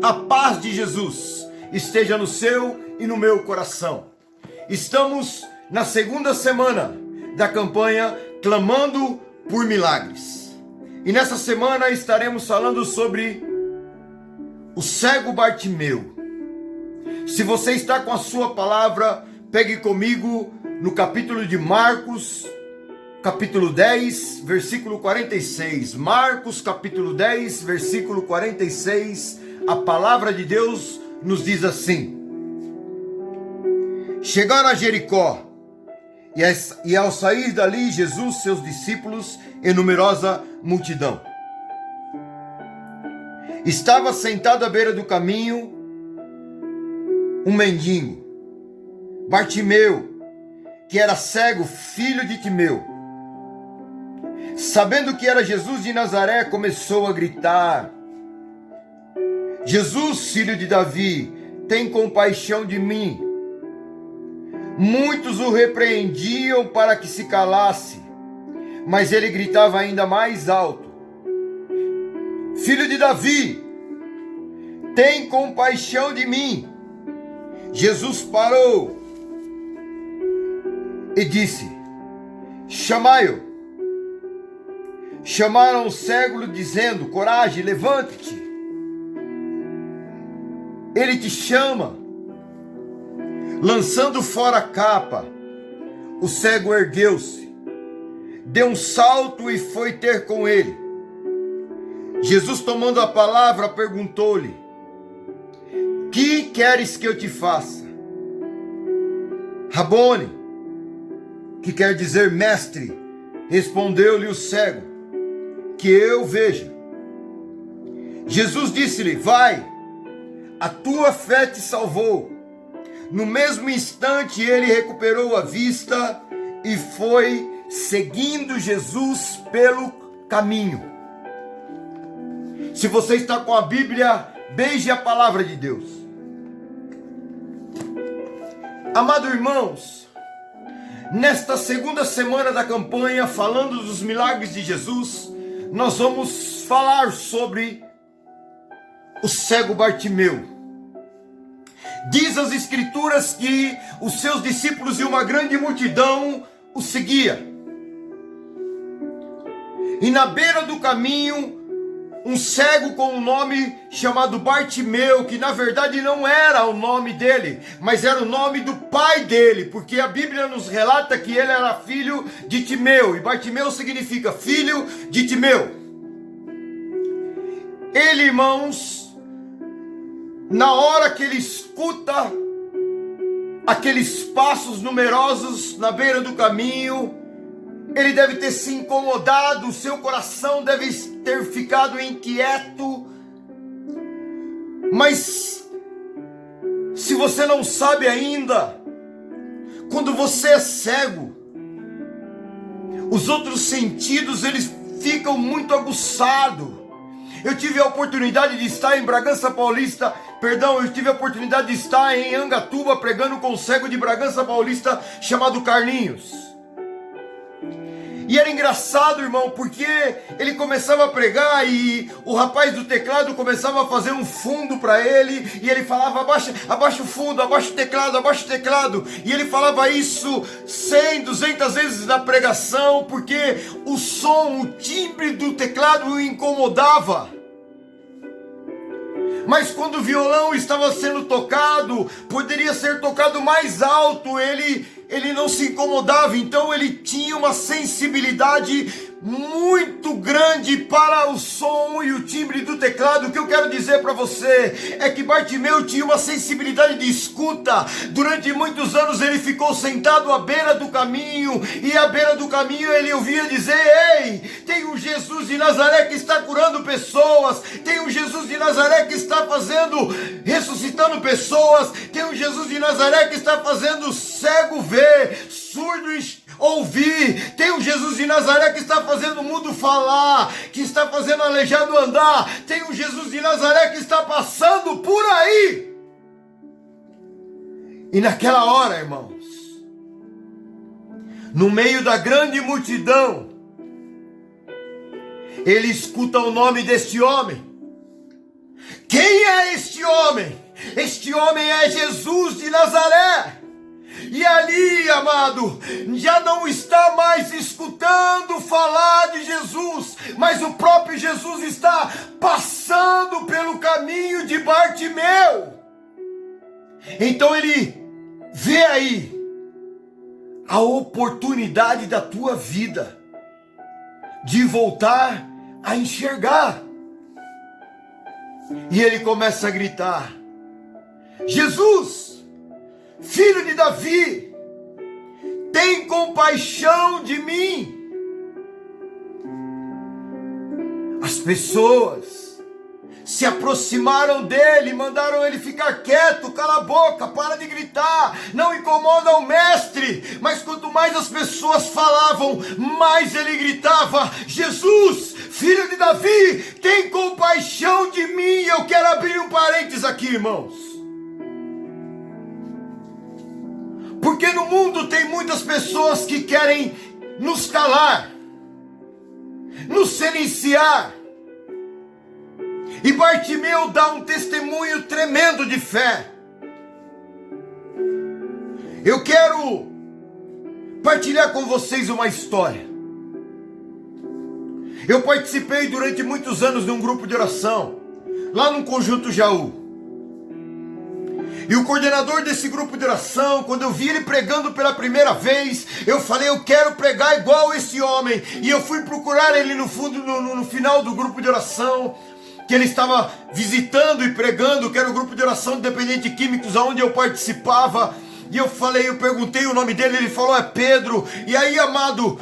A paz de Jesus esteja no seu e no meu coração. Estamos na segunda semana da campanha Clamando por Milagres. E nessa semana estaremos falando sobre o cego Bartimeu. Se você está com a sua palavra, pegue comigo no capítulo de Marcos, capítulo 10, versículo 46. Marcos, capítulo 10, versículo 46. A palavra de Deus nos diz assim: chegaram a Jericó, e ao sair dali, Jesus, seus discípulos e numerosa multidão. Estava sentado à beira do caminho um mendigo, Bartimeu, que era cego, filho de Timeu. Sabendo que era Jesus de Nazaré, começou a gritar: Jesus, filho de Davi, tem compaixão de mim. Muitos o repreendiam para que se calasse, mas ele gritava ainda mais alto: Filho de Davi, tem compaixão de mim. Jesus parou e disse: chamai-o. Chamaram o cego, dizendo: coragem, levante-te, ele te chama. Lançando fora a capa, o cego ergueu-se, deu um salto e foi ter com ele. Jesus, tomando a palavra, perguntou-lhe: que queres que eu te faça? Rabone, que quer dizer mestre, respondeu-lhe o cego: que eu veja. Jesus disse-lhe: vai, a tua fé te salvou. No mesmo instante ele recuperou a vista e foi seguindo Jesus pelo caminho. Se você está com a Bíblia, beije a palavra de Deus. Amados irmãos, nesta segunda semana da campanha, falando dos milagres de Jesus, nós vamos falar sobre o cego Bartimeu. Diz as Escrituras que os seus discípulos e uma grande multidão o seguia. E na beira do caminho, um cego com um nome chamado Bartimeu, que na verdade não era o nome dele, mas era o nome do pai dele, porque a Bíblia nos relata que ele era filho de Timeu, e Bartimeu significa filho de Timeu. Ele, irmãos, na hora que ele escuta aqueles passos numerosos na beira do caminho, ele deve ter se incomodado, o seu coração deve ter ficado inquieto. Mas, se você não sabe ainda, quando você é cego, os outros sentidos eles ficam muito aguçados. Eu tive a oportunidade de estar em Bragança Paulista, eu tive a oportunidade de estar em Angatuba pregando com um cego de Bragança Paulista chamado Carlinhos. E era engraçado, irmão, porque ele começava a pregar e o rapaz do teclado começava a fazer um fundo para ele, e ele falava: abaixa o fundo, abaixa o teclado. E ele falava isso 100, 200 vezes na pregação, porque o som, o timbre do teclado o incomodava. Mas quando o violão estava sendo tocado, poderia ser tocado mais alto, ele não se incomodava. Então ele tinha uma sensibilidade muito grande para o som e o timbre do teclado. O que eu quero dizer para você é que Bartimeu tinha uma sensibilidade de escuta. Durante muitos anos ele ficou sentado à beira do caminho, e à beira do caminho ele ouvia dizer: ei, tem um Jesus de Nazaré que está curando pessoas, tem um Jesus de Nazaré que está ressuscitando pessoas, tem um Jesus de Nazaré que está fazendo cego ver, surdo ouvir, tem um Jesus de Nazaré que está fazendo o mudo falar, que está fazendo aleijado andar, tem um Jesus de Nazaré que está passando por aí. E naquela hora, irmãos, no meio da grande multidão, ele escuta o nome deste homem. Quem é este homem. Este homem é Jesus de Nazaré. E ali, amado, já não está mais escutando falar de Jesus, mas o próprio Jesus está passando pelo caminho de Bartimeu. Então ele vê aí a oportunidade da tua vida de voltar a enxergar. E ele começa a gritar: Jesus, filho de Davi, tem compaixão de mim. As pessoas se aproximaram dele, mandaram ele ficar quieto, cala a boca, para de gritar, não incomoda o mestre. Mas quanto mais as pessoas falavam, mais ele gritava: Jesus, filho de Davi, tem compaixão de mim. Eu quero abrir um parênteses aqui, irmãos, porque no mundo tem muitas pessoas que querem nos calar, nos silenciar. E Bartimeu dá um testemunho tremendo de fé. Eu quero partilhar com vocês uma história. Eu participei durante muitos anos de um grupo de oração, lá no Conjunto Jaú. E o coordenador desse grupo de oração, quando eu vi ele pregando pela primeira vez, eu falei: eu quero pregar igual esse homem. E eu fui procurar ele no final do grupo de oração, que ele estava visitando e pregando, que era o grupo de oração de dependentes químicos, onde eu participava. E eu perguntei o nome dele, ele falou: é Pedro. E aí, amado,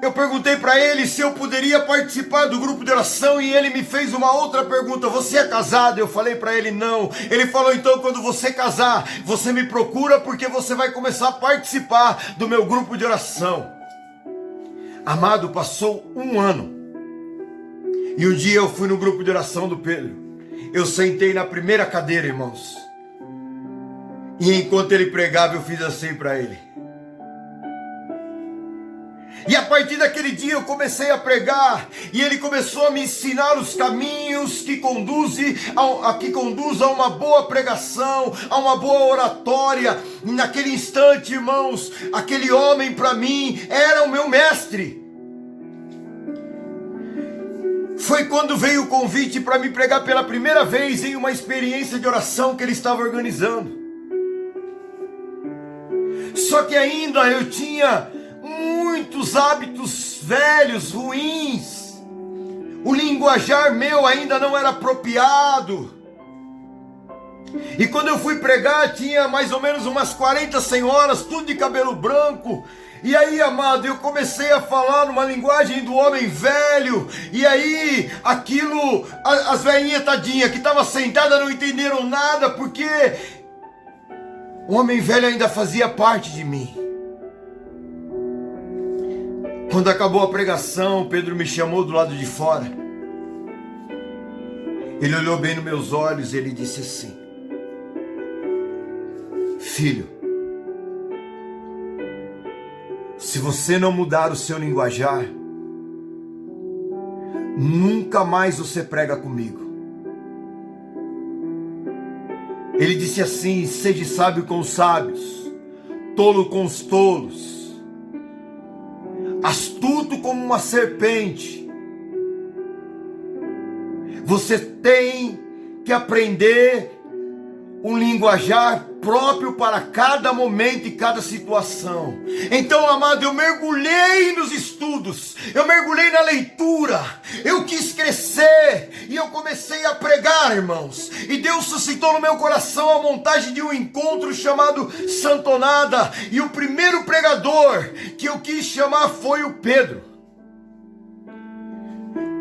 eu perguntei para ele se eu poderia participar do grupo de oração, e ele me fez uma outra pergunta: você é casado? Eu falei para ele: não. Ele falou: então, quando você casar, você me procura, porque você vai começar a participar do meu grupo de oração. Amado, passou um ano. E um dia eu fui no grupo de oração do Pedro. Eu sentei na primeira cadeira, irmãos. E enquanto ele pregava, eu fiz assim para ele. E a partir daquele dia eu comecei a pregar. E ele começou a me ensinar os caminhos que conduzem a uma boa pregação, a uma boa oratória. E naquele instante, irmãos, aquele homem para mim era o meu mestre. Foi quando veio o convite para me pregar pela primeira vez em uma experiência de oração que ele estava organizando. Só que ainda eu tinha muitos hábitos velhos, ruins. O linguajar meu ainda não era apropriado. E quando eu fui pregar, tinha mais ou menos umas 40 senhoras, tudo de cabelo branco. E aí, amado, eu comecei a falar numa linguagem do homem velho. E aí, aquilo, as velhinhas tadinhas que estavam sentadas não entenderam nada, porque o homem velho ainda fazia parte de mim. Quando acabou a pregação, Pedro me chamou do lado de fora. Ele olhou bem nos meus olhos e ele disse assim: filho, se você não mudar o seu linguajar, nunca mais você prega comigo. Ele disse assim: seja sábio com os sábios, tolo com os tolos, astuto como uma serpente. Você tem que aprender um linguajar próprio para cada momento e cada situação. Então, amado, eu mergulhei nos estudos, eu mergulhei na leitura, eu quis crescer e eu comecei a pregar, irmãos. E Deus suscitou no meu coração a montagem de um encontro chamado Santonada. E o primeiro pregador que eu quis chamar foi o Pedro.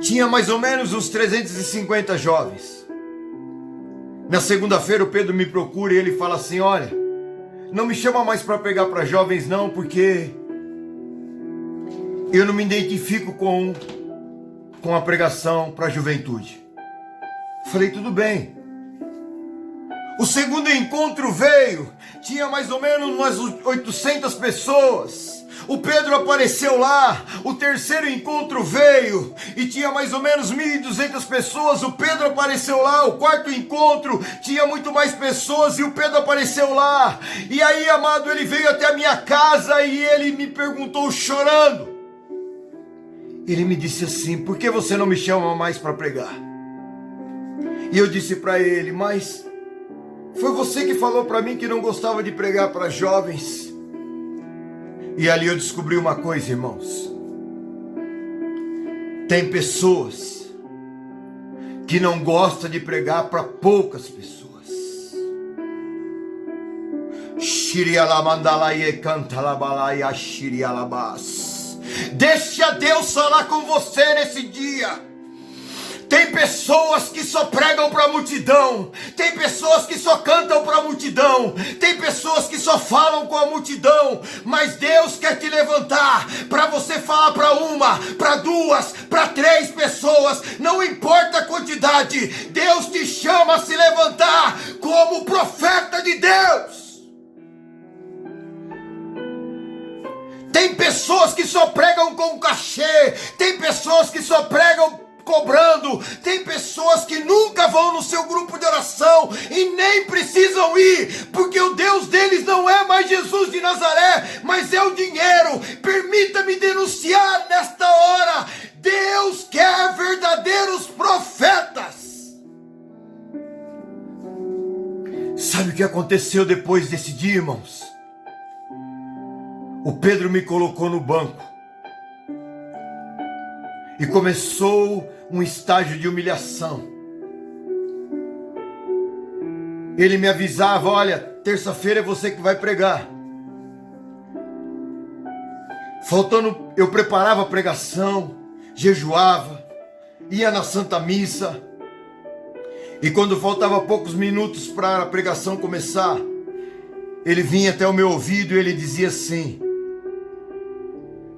Tinha mais ou menos uns 350 jovens. Na segunda-feira o Pedro me procura e ele fala assim: olha, não me chama mais para pregar para jovens não, porque eu não me identifico com a pregação para a juventude. Falei: tudo bem. O segundo encontro veio, tinha mais ou menos umas 800 pessoas. O Pedro apareceu lá, o terceiro encontro veio e tinha mais ou menos 1.200 pessoas. O Pedro apareceu lá, o quarto encontro tinha muito mais pessoas e o Pedro apareceu lá. E aí, amado, ele veio até a minha casa e ele me perguntou chorando. Ele me disse assim: por que você não me chama mais para pregar? E eu disse para ele: mas foi você que falou para mim que não gostava de pregar para jovens. E ali eu descobri uma coisa, irmãos. Tem pessoas que não gostam de pregar para poucas pessoas. Deixa Deus falar com você nesse dia. Tem pessoas que só pregam para a multidão. Tem pessoas que só cantam para a multidão. Tem pessoas que só falam com a multidão. Mas Deus quer te levantar para você falar para uma, para duas, para três pessoas. Não importa a quantidade. Deus te chama a se levantar como profeta de Deus. Tem pessoas que só pregam com cachê. Tem pessoas que só pregam cobrando. Tem pessoas que nunca vão no seu grupo de oração e nem precisam ir, porque o Deus deles não é mais Jesus de Nazaré, mas é o dinheiro. Permita-me denunciar nesta hora: Deus quer verdadeiros profetas. Sabe o que aconteceu depois desse dia, irmãos? O Pedro me colocou no banco e começou um estágio de humilhação. Ele me avisava: olha, terça-feira é você que vai pregar. Faltando, eu preparava a pregação, jejuava, ia na Santa Missa. E quando faltava poucos minutos para a pregação começar, ele vinha até o meu ouvido e ele dizia assim: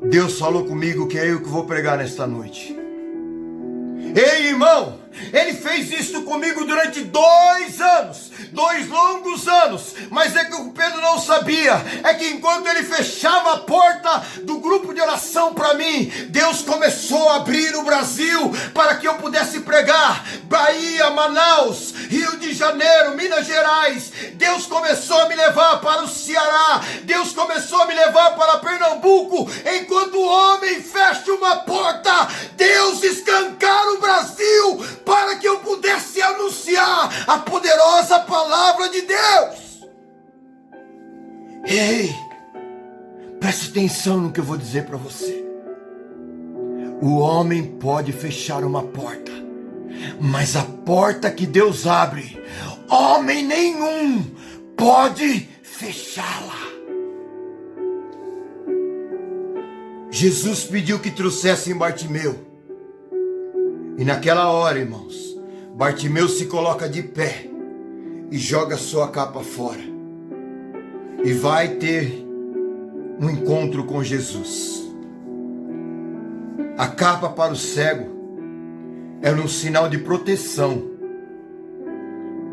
Deus falou comigo que é eu que vou pregar nesta noite. Ei, irmão, ele fez isso comigo durante 2 anos, 2 longos anos. Mas é que o Pedro não sabia, é que enquanto ele fechava a porta do grupo de oração para mim, Deus começou a abrir o Brasil para que eu pudesse pregar. Bahia, Manaus, Rio de Janeiro, Minas Gerais. Deus começou a me levar para o Ceará. Deus começou a me levar para Pernambuco. Enquanto o homem fecha uma porta, Deus escancara o Brasil para que eu pudesse anunciar a poderosa palavra de Deus. Ei, preste atenção no que eu vou dizer para você. O homem pode fechar uma porta, mas a porta que Deus abre, homem nenhum pode fechá-la. Jesus pediu que trouxessem Bartimeu. E naquela hora, irmãos, Bartimeu se coloca de pé e joga sua capa fora. E vai ter um encontro com Jesus. A capa para o cego era um sinal de proteção.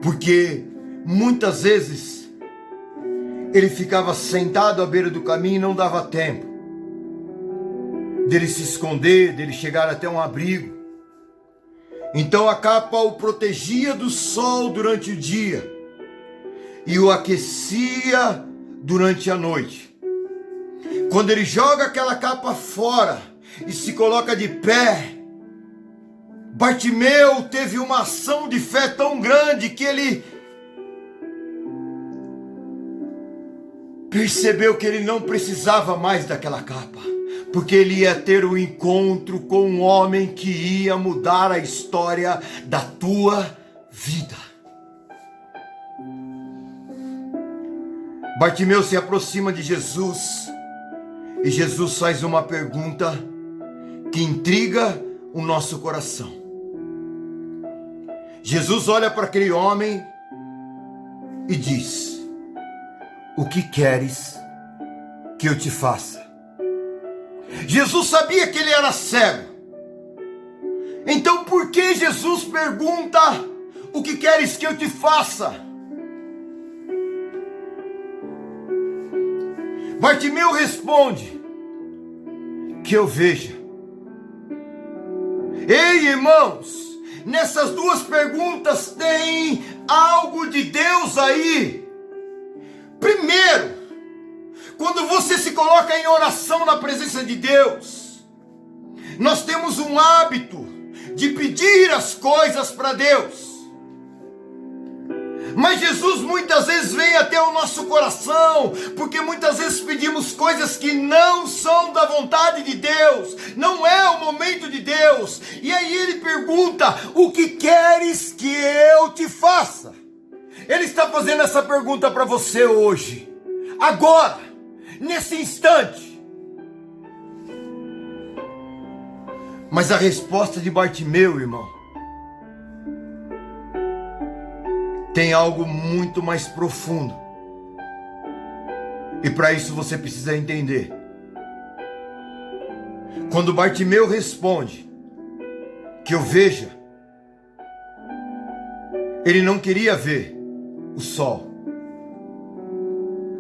Porque muitas vezes ele ficava sentado à beira do caminho e não dava tempo dele se esconder, dele chegar até um abrigo. Então a capa o protegia do sol durante o dia e o aquecia durante a noite. Quando ele joga aquela capa fora e se coloca de pé, Bartimeu teve uma ação de fé tão grande que ele percebeu que ele não precisava mais daquela capa, porque ele ia ter um encontro com um homem que ia mudar a história da tua vida. Bartimeu se aproxima de Jesus e Jesus faz uma pergunta que intriga o nosso coração. Jesus olha para aquele homem e diz: o que queres que eu te faça? Jesus sabia que ele era cego. Então por que Jesus pergunta: o que queres que eu te faça? Bartimeu responde: que eu veja. Ei, irmãos, nessas duas perguntas tem algo de Deus aí. Primeiro, quando você se coloca em oração na presença de Deus, nós temos um hábito de pedir as coisas para Deus. Mas Jesus muitas vezes vem até o nosso coração, porque muitas vezes pedimos coisas que não são da vontade de Deus, não é o momento de Deus. E aí ele pergunta: o que queres que eu te faça? Ele está fazendo essa pergunta para você hoje, agora, nesse instante. Mas a resposta de Bartimeu, irmão, tem algo muito mais profundo. E para isso você precisa entender. Quando Bartimeu responde que eu veja, ele não queria ver o sol,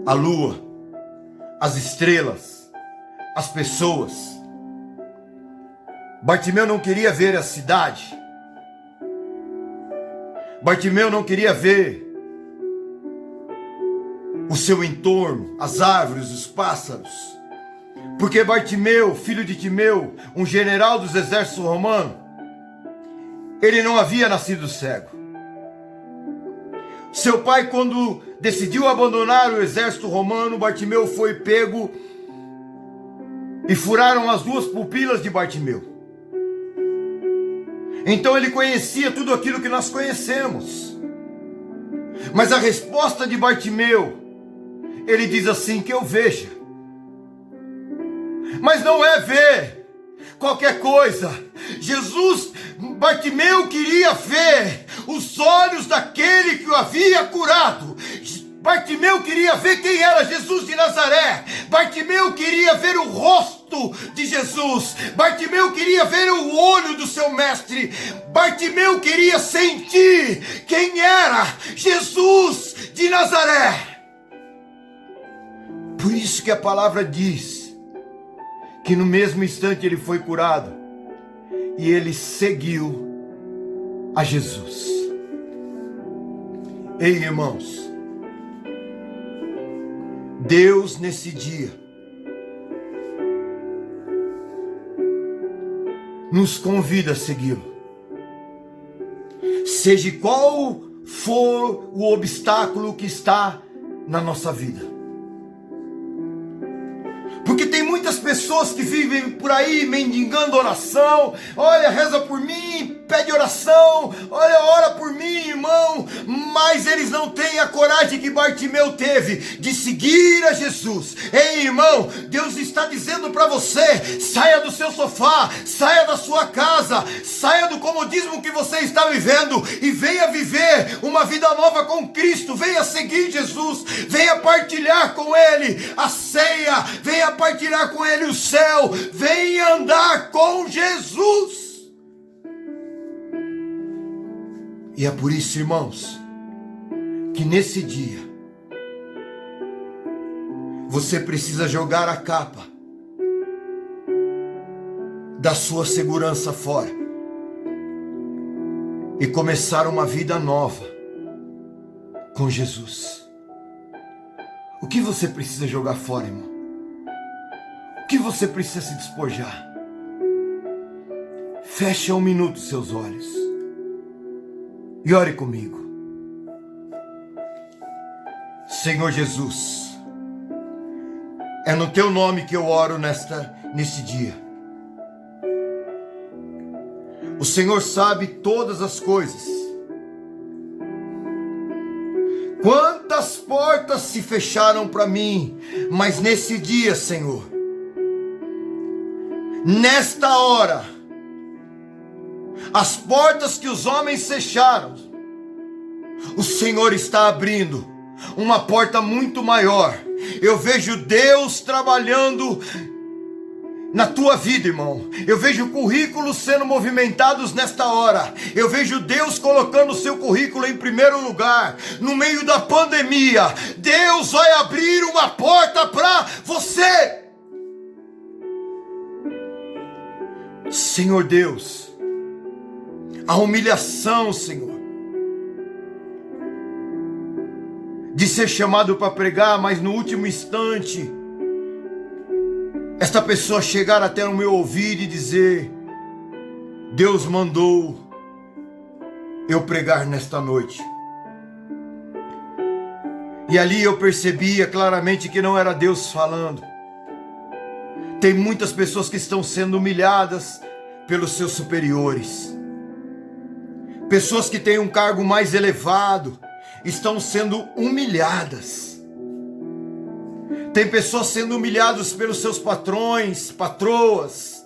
a lua, as estrelas, as pessoas. Bartimeu não queria ver a cidade. Bartimeu não queria ver o seu entorno, as árvores, os pássaros. Porque Bartimeu, filho de Timeu, um general dos exércitos romanos, ele não havia nascido cego. Seu pai, quando decidiu abandonar o exército romano, Bartimeu foi pego e furaram as duas pupilas de Bartimeu. Então ele conhecia tudo aquilo que nós conhecemos. Mas a resposta de Bartimeu, ele diz assim: que eu veja. Mas não é ver qualquer coisa. Bartimeu queria ver os olhos daquele que o havia curado. Bartimeu queria ver quem era Jesus de Nazaré. Bartimeu queria ver o rosto de Jesus. Bartimeu queria ver o olho do seu mestre. Bartimeu queria sentir quem era Jesus de Nazaré. Por isso que a palavra diz que no mesmo instante ele foi curado e ele seguiu a Jesus. Ei, irmãos, Deus nesse dia nos convida a segui-lo. Seja qual for o obstáculo que está na nossa vida. Porque tem muitas pessoas que vivem por aí mendigando oração. Olha, reza por mim, pede oração. Olha, ora por mim, irmão. Mas eles não têm a coragem que Bartimeu teve de seguir a Jesus. Ei, irmão, Deus está dizendo para você: saia do seu sofá, saia da sua casa, saia do comodismo que você está vivendo e venha viver uma vida nova com Cristo. Venha seguir Jesus, venha partilhar com Ele a ceia, venha partilhar com Ele o céu, venha andar com Jesus. E é por isso, irmãos, que nesse dia você precisa jogar a capa da sua segurança fora e começar uma vida nova com Jesus. O que você precisa jogar fora, irmão? O que você precisa se despojar? Feche um minuto seus olhos e ore comigo. Senhor Jesus, é no teu nome que eu oro neste dia. O Senhor sabe todas as coisas. Quantas portas se fecharam para mim, mas nesse dia, Senhor, nesta hora, as portas que os homens fecharam, o Senhor está abrindo uma porta muito maior. Eu vejo Deus trabalhando na tua vida, irmão. Eu vejo currículos sendo movimentados nesta hora. Eu vejo Deus colocando o seu currículo em primeiro lugar. No meio da pandemia, Deus vai abrir uma porta para você. Senhor Deus, a humilhação, Senhor, de ser chamado para pregar, mas no último instante, esta pessoa chegar até o meu ouvido e dizer: Deus mandou eu pregar nesta noite. E ali eu percebia claramente que não era Deus falando. Tem muitas pessoas que estão sendo humilhadas pelos seus superiores. Pessoas que têm um cargo mais elevado estão sendo humilhadas. Tem pessoas sendo humilhadas pelos seus patrões, patroas,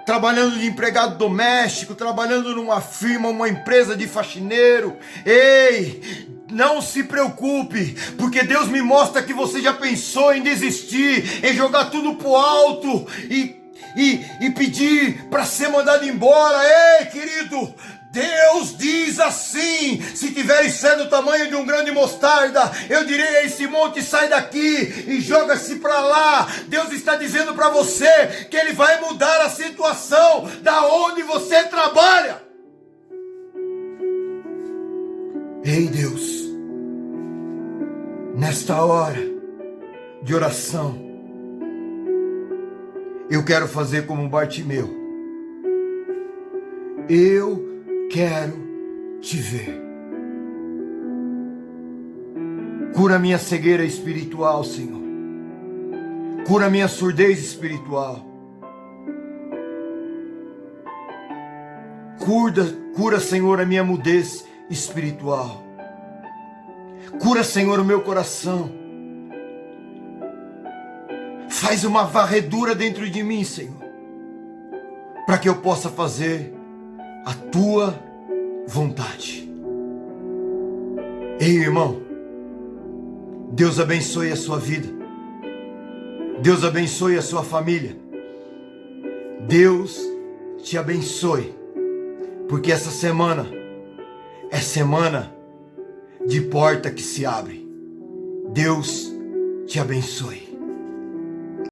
trabalhando de empregado doméstico, trabalhando numa firma, uma empresa de faxineiro. Ei, não se preocupe, porque Deus me mostra que você já pensou em desistir, em jogar tudo pro alto e pedir para ser mandado embora. Ei, querido, Deus diz assim: se tiveres fé do tamanho de um grão de mostarda, eu direi a esse monte: sai daqui e joga-se para lá. Deus está dizendo para você que Ele vai mudar a situação da onde você trabalha. Ei, Deus, nesta hora de oração, eu quero fazer como Bartimeu. Eu quero te ver. Cura minha cegueira espiritual, Senhor. Cura minha surdez espiritual. Cura, Senhor, a minha mudez espiritual. Cura, Senhor, o meu coração. Faz uma varredura dentro de mim, Senhor, para que eu possa fazer a tua vontade. Ei, irmão, Deus abençoe a sua vida. Deus abençoe a sua família. Deus te abençoe, porque essa semana é semana de porta que se abre. Deus te abençoe.